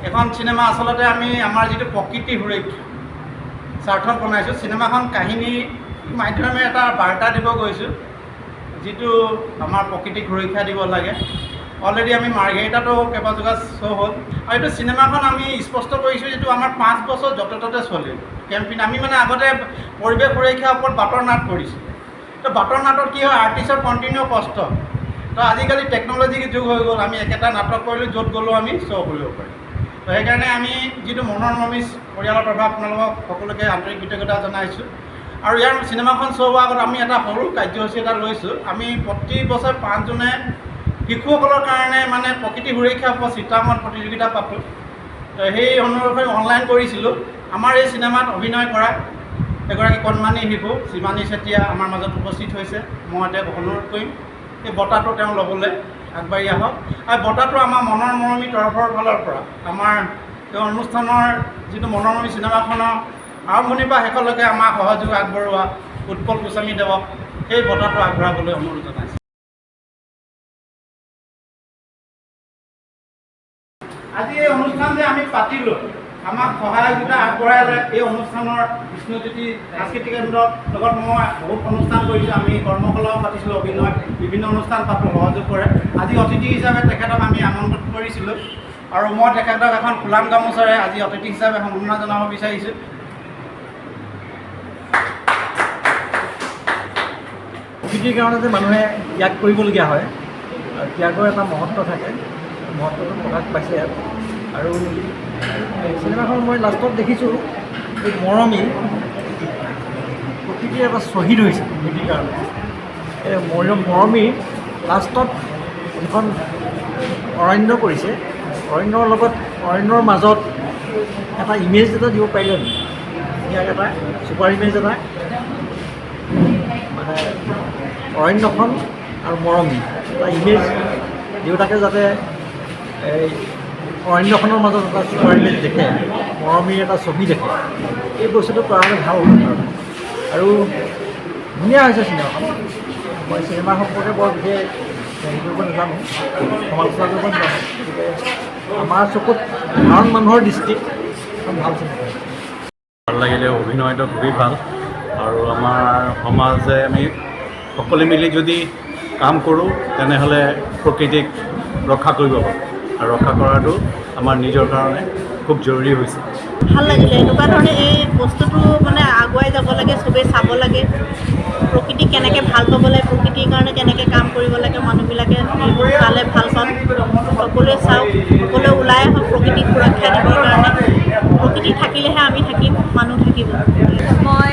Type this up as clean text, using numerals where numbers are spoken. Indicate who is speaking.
Speaker 1: এখন চিনেমা আচলতে আমি আমাৰ যিটো প্ৰকৃতি সুৰক্ষা স্বাৰ্থত বনাইছোঁ। চিনেমাখন কাহিনী মাধ্যমে এটা বাৰ্তা দিব গৈছোঁ, যিটো আমাৰ প্ৰকৃতিক সুৰক্ষা দিব লাগে। অলৰেডি আমি মাৰ্ঘেৰিটাতো কেইবাজোপা শ্ব' হ'ল, আৰু এইটো চিনেমাখন আমি স্পষ্ট কৰিছোঁ যিটো আমাৰ 5 বছৰ য'তে ত'তে চলিল কেম্পেইন। আমি মানে আগতে পৰিৱেশ সুৰক্ষাৰ ওপৰত বাটৰ নাট কৰিছোঁ। তো বাটৰ নাটত কি হয়, আৰ্টিষ্টৰ কণ্টিনিউ কষ্ট। তো আজিকালি টেকন'লজিৰ যুগ হৈ গ'ল, আমি একেটা নাটক কৰিলোঁ য'ত গ'লেও আমি শ্ব' কৰিব পাৰিম। তো সেইকাৰণে আমি যিটো মনোৰমী পৰিয়ালৰ তৰফৰ আপোনালোকক সকলোকে আন্তৰিক কৃতজ্ঞতা জনাইছোঁ। আৰু ইয়াৰ চিনেমাখন শ্ব' হোৱাৰ আগত আমি এটা সৰু কাৰ্যসূচী এটা লৈছোঁ। আমি প্ৰতি বছৰ 5 জুনে শিশুসকলৰ কাৰণে মানে প্ৰকৃতি সুৰক্ষাৰ ওপৰত চিত্ৰাংকন প্ৰতিযোগিতা পাতোঁ। তো সেই অনুৰোধে অনলাইন কৰিছিলোঁ। আমাৰ এই চিনেমাত অভিনয় কৰা এগৰাকী কণমানি শিশু শিৱানী চেতিয়া আমাৰ মাজত উপস্থিত হৈছে। মই তেওঁক অনুৰোধ কৰিম এই বঁটাটো তেওঁ ল'বলৈ আগবাঢ়ি আহক। আৰু বঁটাটো আমাৰ মনোৰমী তৰফৰ ফালৰ পৰা আমাৰ তেওঁ অনুষ্ঠানৰ যিটো মনোৰমী চিনেমাখনৰ আৰম্ভণিৰ পৰা শেষলৈকে আমাক সহযোগ আগবঢ়োৱা উৎপল গোস্বামী দেৱক সেই বঁটাটো আগবঢ়াবলৈ অনুৰোধ জনাইছোঁ। আজি এই অনুষ্ঠান যে আমি পাতিলোঁ, আমাক সহায়যোগিতা আগবঢ়ালে এই অনুষ্ঠানৰ বিষ্ণুজ্যোতি সাংস্কৃতিক কেন্দ্ৰৰ লগত মই বহুত অনুষ্ঠান কৰিছোঁ। আমি কৰ্মশালাও পাতিছিলোঁ, অভিনয় বিভিন্ন অনুষ্ঠান পাতোঁ, সহযোগ কৰে। আজি অতিথি হিচাপে তেখেতক আমি আমন্ত্ৰণ কৰিছিলোঁ, আৰু মই তেখেতক এখন ফুলাম গামোচাৰে আজি অতিথি হিচাপে সম্বৰ্ধনা জনাব বিচাৰিছোঁ।
Speaker 2: প্ৰকৃতিৰ কাৰণে যে মানুহে ত্যাগ কৰিবলগীয়া হয়, আৰু ত্যাগৰ এটা মহত্ব থাকে, মহত্বটো প্ৰকাশ পাইছে ইয়াত। আৰু চিনেমাখন মই লাষ্টত দেখিছোঁ এই মৰমী প্ৰকৃতিৰ এটা শ্বহীদ হৈছে প্ৰকৃতিৰ কাৰণে। এই মৰমী লাষ্টত যিখন অৰণ্য কৰিছে, অৰণ্যৰ লগত অৰণ্যৰ মাজত এটা ইমেজ এটা দিব পাৰিলে ইয়াক এটা ছুপাৰ ইমেজ এটা, মানে অৰণ্যখন আৰু মৰমী এটা ইমেজ দেউতাকে যাতে এই অৰণ্যখনৰ মাজত এটা ছুপাৰ ইমেজ দেখে, মৰমীৰ এটা ছবি দেখে, এই বস্তুটো কৰালে ভাল আৰু ধুনীয়া হৈছে চিনেমাখন। মই চিনেমা সম্পৰ্কে বৰ বিশেষ হেৰি কৰিব নাজানো, সমালোচনা কৰিব নাজানো, গতিকে আমাৰ চকুত সাধাৰণ মানুহৰ দৃষ্টিত এখন ভাল চিনেমা।
Speaker 3: ভাল লাগিলে, অভিনয়টো খুবেই ভাল। আৰু আমাৰ সমাজে আমি সকলোৱে মিলি যদি কাম কৰোঁ তেনেহ'লে প্ৰকৃতিক ৰক্ষা কৰিব পাৰোঁ, আৰু ৰক্ষা কৰাটো আমাৰ নিজৰ কাৰণে খুব জৰুৰী হৈছে।
Speaker 4: ভাল লাগিলে এনেকুৱা ধৰণে এই বস্তুটো মানে আগুৱাই যাব লাগে, চবেই চাব লাগে। প্ৰকৃতি কেনেকৈ ভাল পাব লাগে, প্ৰকৃতিৰ কাৰণে কেনেকৈ কাম কৰিব লাগে, মানুহবিলাকে এইবোৰ চালে ভাল পাম। সকলোৱে চাওক, সকলোৱে ওলাই আহক প্ৰকৃতিক সুৰক্ষা দিবৰ কাৰণে। প্ৰকৃতি থাকিলেহে আমি থাকিম, মানুহ থাকিব।
Speaker 5: মই